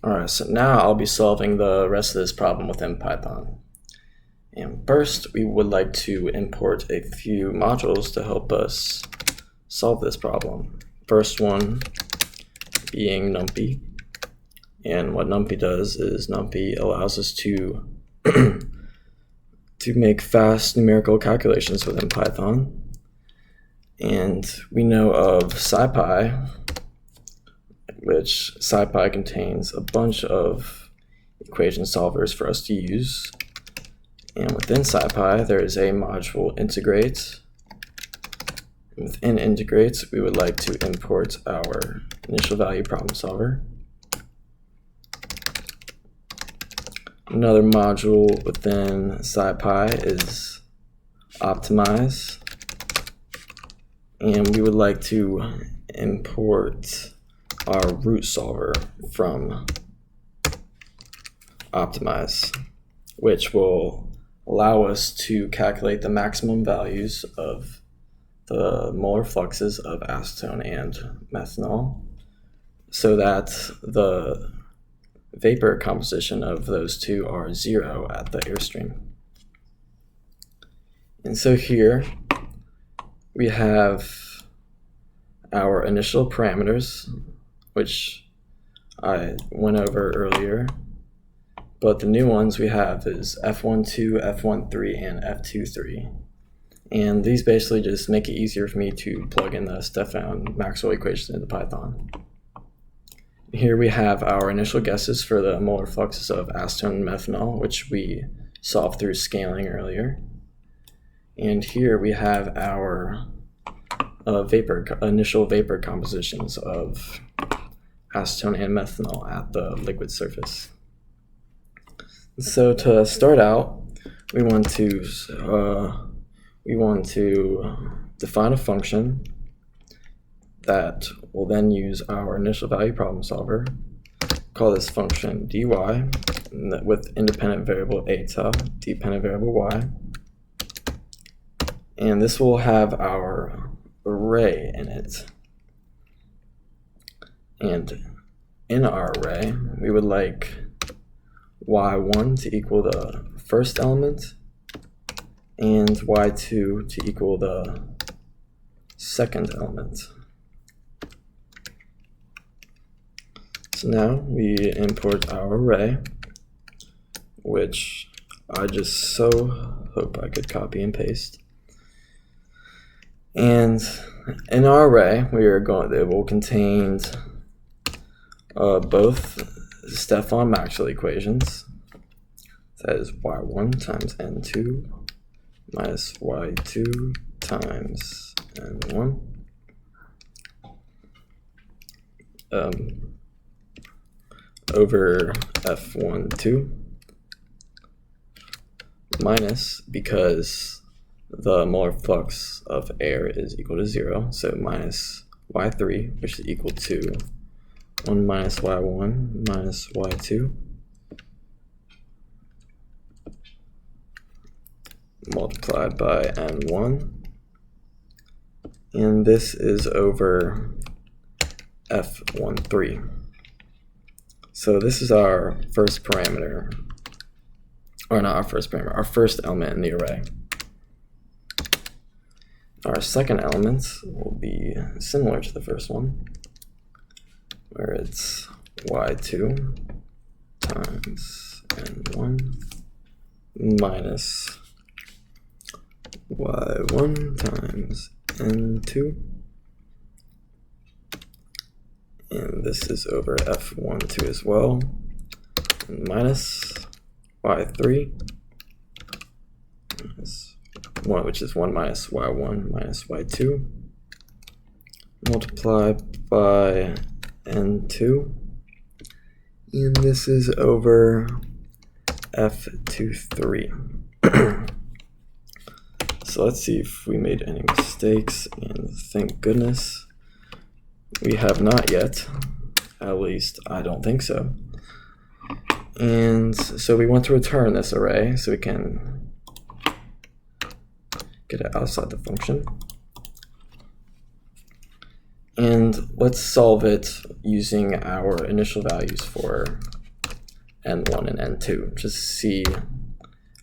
Alright, so now I'll be solving the rest of this problem within Python. And first, we would like to import a few modules to help us solve this problem. First one being NumPy. And what NumPy does is NumPy allows us to to make fast numerical calculations within Python. And we know of SciPy, which SciPy contains a bunch of equation solvers for us to use. And within SciPy, there is a module integrate. Within integrates, we would like to import our initial value problem solver. Another module within SciPy is optimize. And we would like to import our root solver from optimize, which will allow us to calculate the maximum values of the molar fluxes of acetone and methanol so that the vapor composition of those two are 0 at the airstream. And so here we have our initial parameters, which I went over earlier, but the new ones we have is f12, f13, and f23. And these basically just make it easier for me to plug in the Stefan-Maxwell equation into Python. Here we have our initial guesses for the molar fluxes of acetone and methanol, which we solved through scaling earlier. And here we have our initial vapor compositions of acetone and methanol at the liquid surface. So to start out, we want to define a function that will then use our initial value problem solver. Call this function dy with independent variable eta, dependent variable y. And this will have our array in it. And in our array, we would like y1 to equal the first element and y2 to equal the second element. So now we import our array, which I just so hope I could copy and paste. And in our array, it will contain both Stefan-Maxwell equations. That is y1 times n2 minus y2 times n1 over f12 minus, because the molar flux of air is equal to 0, so minus y3, which is equal to 1 minus y1 minus y2 multiplied by n1, and this is over f13. So this is our first parameter, or not our first parameter, our first element in the array. Our second element will be similar to the first one, where it's y2 times n1 minus y1 times n2, and this is over f12 as well, and minus y3, which is 1 minus y1 minus y2, multiplied by n2, and this is over f23. So let's see if we made any mistakes, and thank goodness we have not yet. At least I don't think so. And so we want to return this array so we can get it outside the function. And let's solve it using our initial values for n1 and n2, just to see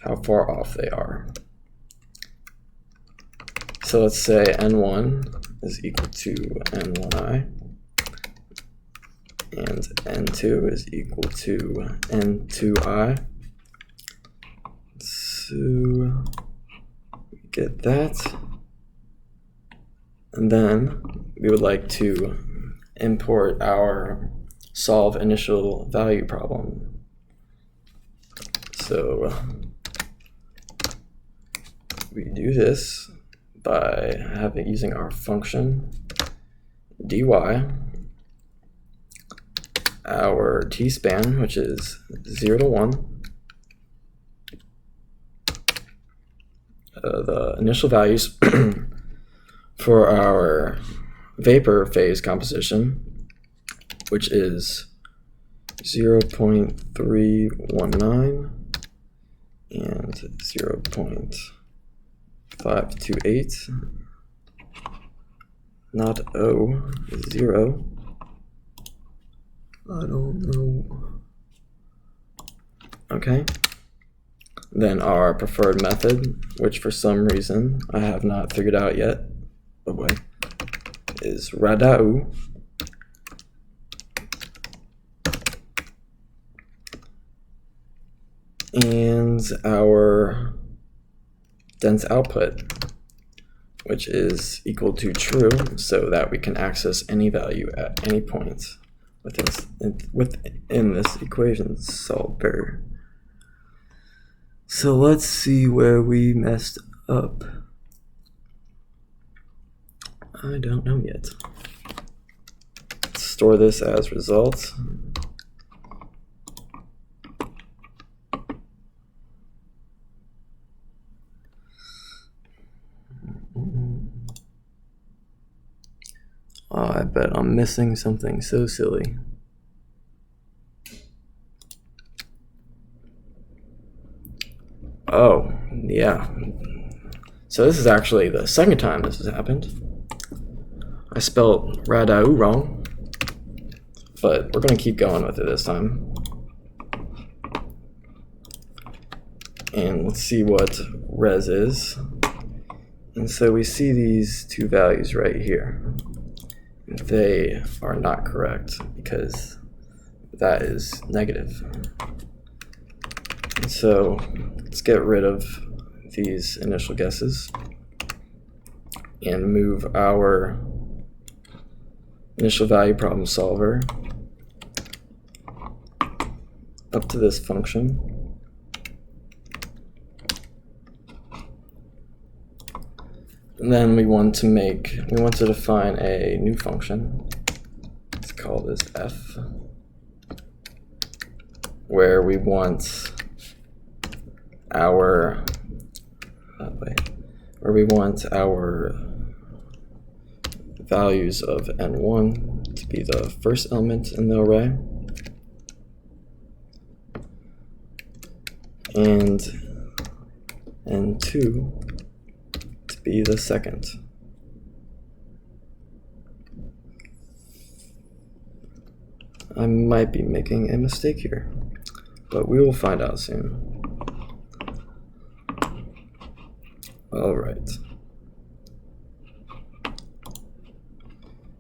how far off they are. So let's say n1 is equal to n1i, and n2 is equal to n2i. So we get that. And then we would like to import our solve initial value problem. So we do this by using our function dy, our t-span, which is 0 to 1, the initial values for our vapor phase composition, which is 0.319 and 0.528, not O, 0. I don't know. Okay. Then our preferred method, which for some reason I have not figured out yet, is radau. And our dense output, which is equal to true, so that we can access any value at any point within this equation solver. So let's see where we messed up. I don't know yet. Let's store this as results. Oh, I bet I'm missing something so silly. Oh, yeah. So this is actually the second time this has happened. I spelled radau wrong, but we're going to keep going with it this time. And let's see what res is. And so we see these two values right here. They are not correct because that is negative. And so let's get rid of these initial guesses and move our initial value problem solver up to this function. And then we want to define a new function. Let's call this f, where we want our values of n1 to be the first element in the array, and n2 to be the second. I might be making a mistake here, but we will find out soon. All right.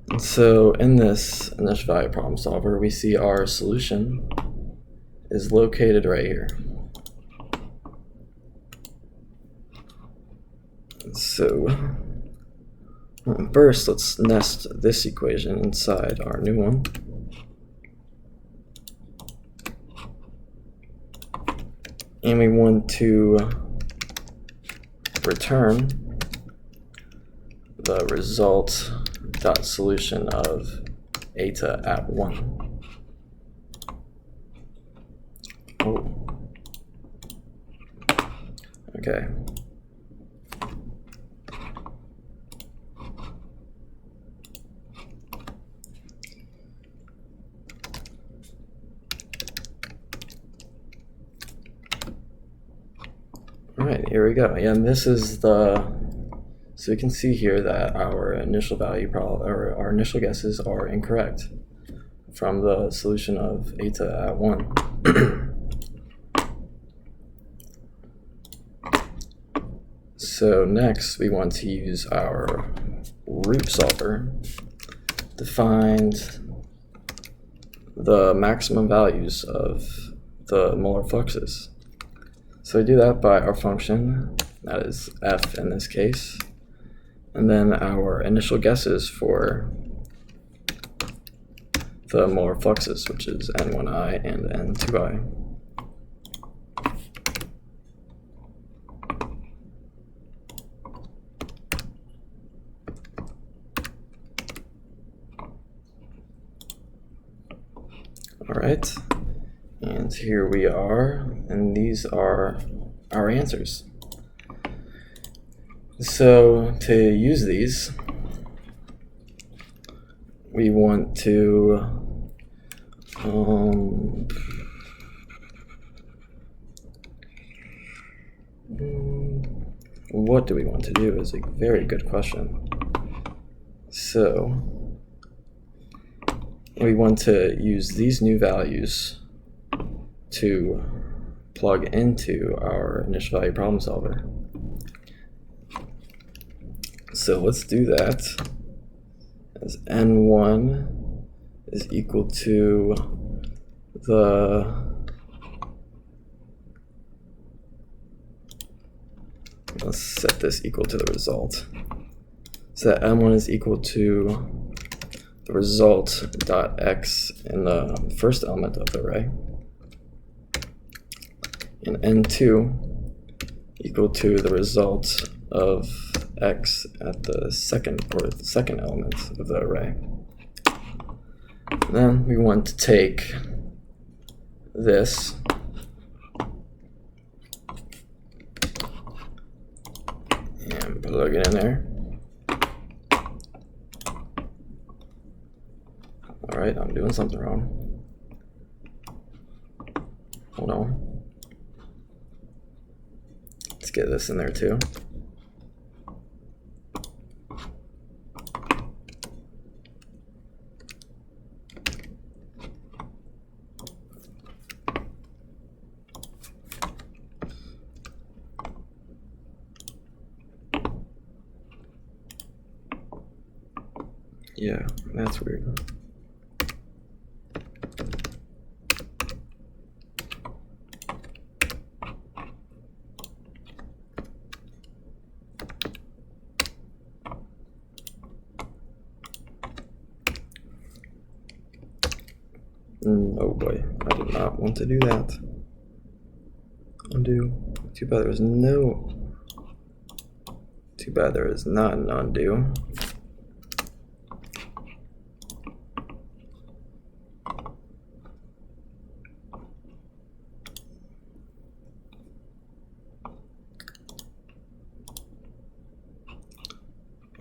And so in this initial value problem solver, we see our solution is located right here. So first, let's nest this equation inside our new one. And we want to return the result dot solution of eta at 1. Oh. Okay. All right, here we go. And this is So we can see here that our initial value or our initial guesses are incorrect from the solution of eta at 1. So next we want to use our root solver to find the maximum values of the molar fluxes. So we do that by our function, that is f in this case, and then our initial guesses for the molar fluxes, which is N1I and N2I. All right, and here we are, and these are our answers. So to use these, we want to what do we want to do is a very good question. So we want to use these new values to plug into our initial value problem solver. So let's do that. As N1 is equal to let's set this equal to the result. So that N1 is equal to the result dot x in the first element of the array, and N2 equal to the result of x at the second element of the array. Then we want to take this and plug it in there. All right, I'm doing something wrong. Hold on. Let's get this in there too. Yeah, that's weird. Oh boy, I did not want to do that. Undo. Too bad there is not an undo.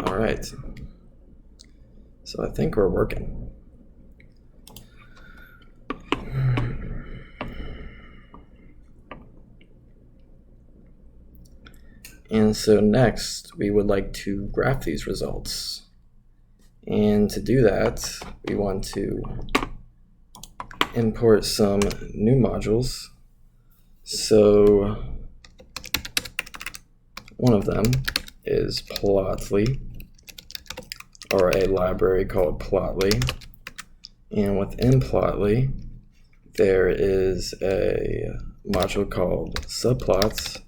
All right. So I think we're working. And so next, we would like to graph these results. And to do that, we want to import some new modules. So one of them is Plotly, or a library called Plotly. And within Plotly, there is a module called subplots,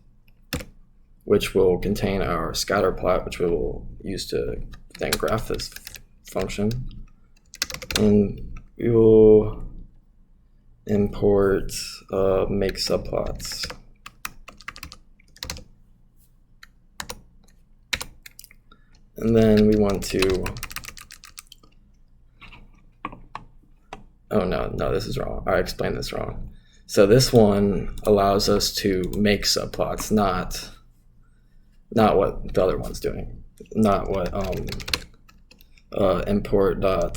which will contain our scatter plot, which we will use to then graph this function. And we will import make subplots. And then we want to, oh no, this is wrong. I explained this wrong. So this one allows us to make subplots, not what the other one's doing, not what import dot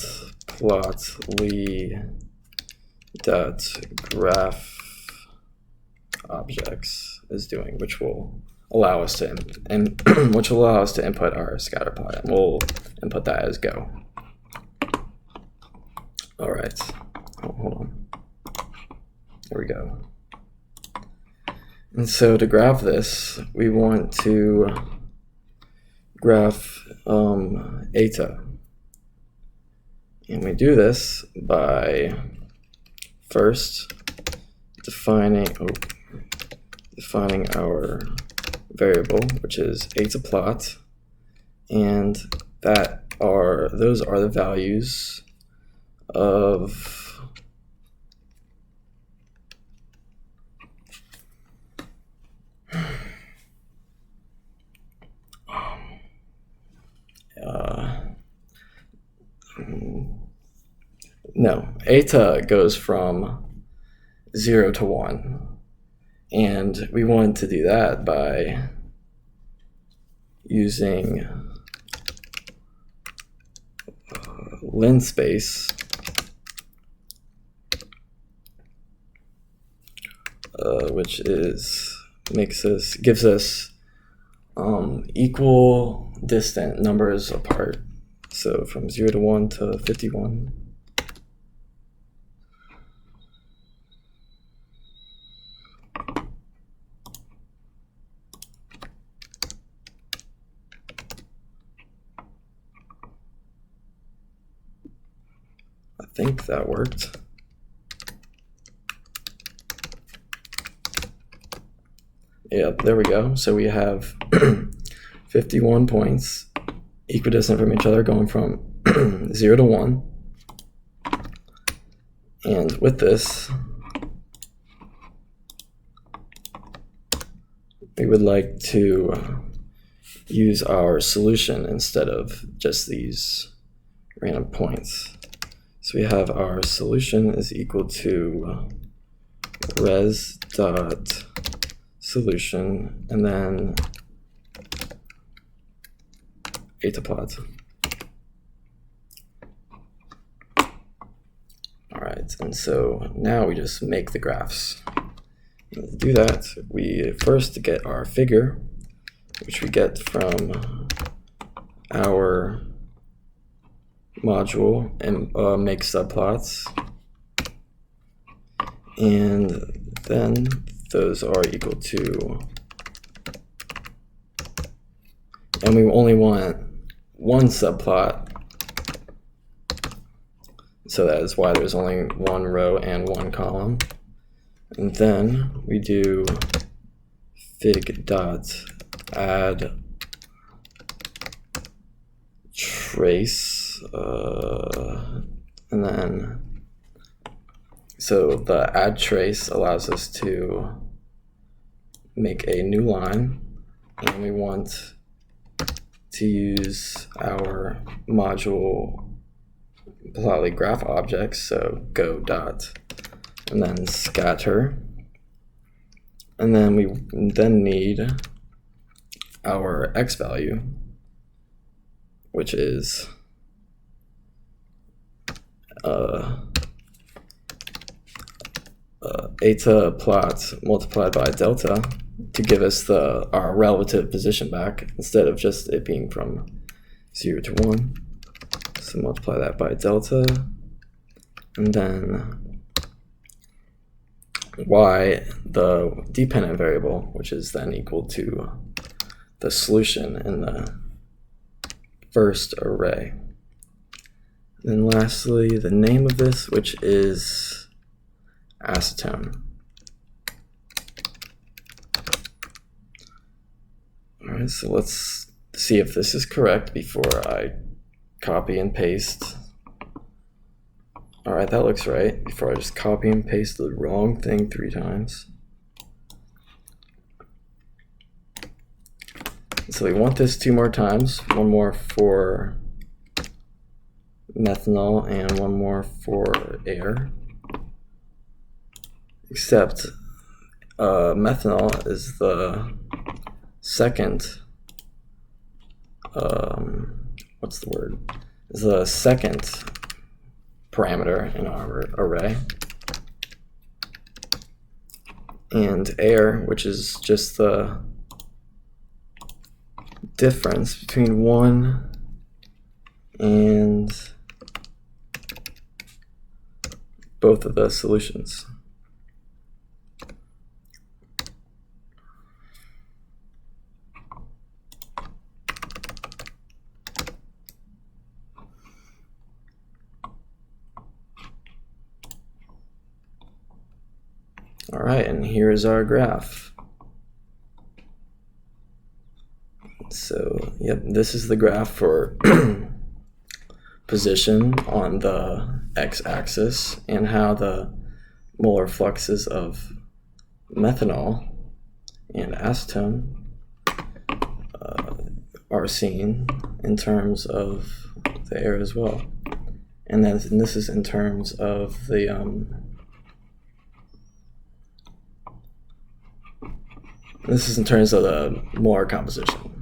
plotly dot graph objects is doing, which will allow us to which will allow us to input our scatter plot, and we'll input that as go. All right, hold on. There we go. And so to graph this, we want to graph eta. And we do this by first defining our variable, which is eta plot, and those are the values of no, eta goes from 0 to 1, and we want to do that by using linspace which gives us equal distant numbers apart. So from 0 to 1 to 51. I think that worked. Yeah, there we go. So we have 51 points equidistant from each other going from 0 to 1. And with this, we would like to use our solution instead of just these random points. So we have our solution is equal to res dot solution and then eta plot. All right, and so now we just make the graphs. And to do that, we first get our figure, which we get from our module, and make subplots, and then those are equal to, and we only want one subplot, so that is why there's only one row and one column. And then we do fig dot add trace, and then so the add trace allows us to make a new line, and we want to use our module plotly graph objects, so go dot and then scatter, and then we then need our x value, which is eta plot multiplied by delta to give us our relative position back instead of just it being from 0 to 1. So multiply that by delta, and then y, the dependent variable, which is then equal to the solution in the first array. Then lastly, the name of this, which is acetone. All right, so let's see if this is correct before I copy and paste. All right, that looks right. Before I just copy and paste the wrong thing 3 times. So we want this 2 more times, one more for methanol and one more for air. Except methanol is the second, what's the word? Is the second parameter in our array. And air, which is just the difference between 1 and both of the solutions. All right, and here's our graph. So, yep, this is the graph for position on the x-axis and how the molar fluxes of methanol and acetone are seen in terms of the air as well. And then this is in terms of the molar composition.